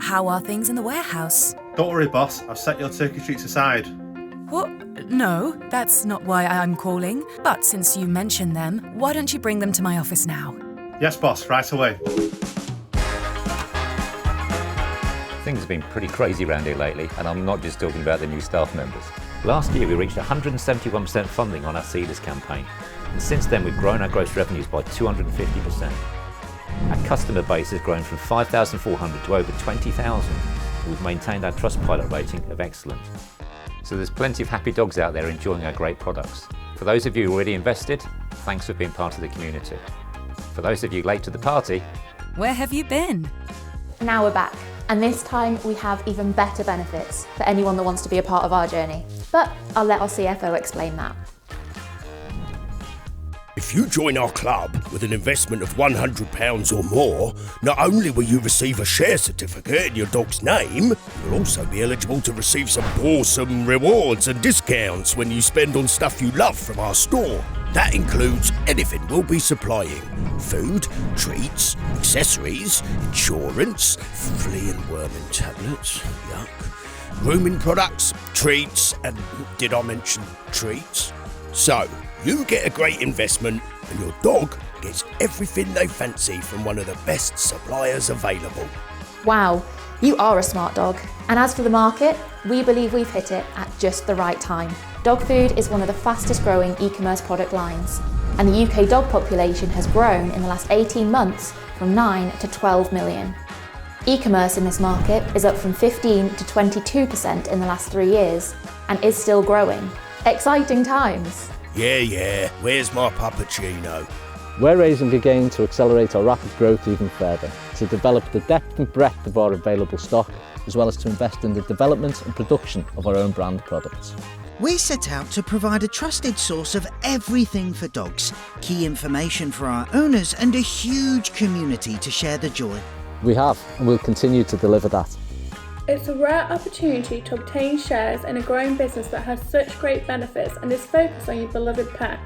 How are things in the warehouse? Don't worry, boss. I've set your turkey treats aside. What? No, that's not why I'm calling. But since you mentioned them, why don't you bring them to my office now? Yes, boss. Right away. Things have been pretty crazy around here lately, and I'm not just talking about the new staff members. Last year we reached 171% funding on our Seeders campaign, and since then we've grown our gross revenues by 250%. Our customer base has grown from 5,400 to over 20,000, and we've maintained our Trustpilot rating of excellent. So there's plenty of happy dogs out there enjoying our great products. For those of you already invested, thanks for being part of the community. For those of you late to the party, Where have you been? Now we're back, and this time we have even better benefits for anyone that wants to be a part of our journey. But I'll let our CFO explain that. If you join our club with an investment of £100 or more, not only will you receive a share certificate in your dog's name, you'll also be eligible to receive some awesome rewards and discounts when you spend on stuff you love from our store. That includes anything we'll be supplying: food, treats, accessories, insurance, flea and worming tablets, yuck, grooming products, treats, and did I mention treats? So, you get a great investment and your dog gets everything they fancy from one of the best suppliers available. Wow, you are a smart dog. And as for the market, we believe we've hit it at just the right time. Dog food is one of the fastest growing e-commerce product lines, and the UK dog population has grown in the last 18 months from 9 to 12 million. E-commerce in this market is up from 15 to 22% in the last 3 years and is still growing. Exciting times. Yeah, where's my puppuccino? We're raising again to accelerate our rapid growth even further, to develop the depth and breadth of our available stock, as well as to invest in the development and production of our own brand products. We set out to provide a trusted source of everything for dogs, key information for our owners, and a huge community to share the joy. We have, and will continue to deliver that. It's a rare opportunity to obtain shares in a growing business that has such great benefits and is focused on your beloved pet.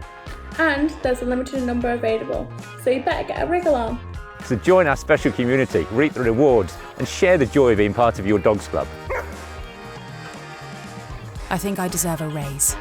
And there's a limited number available, so you better get a wriggle on. so join our special community, reap the rewards, and share the joy of being part of your dog's club. I think I deserve a raise.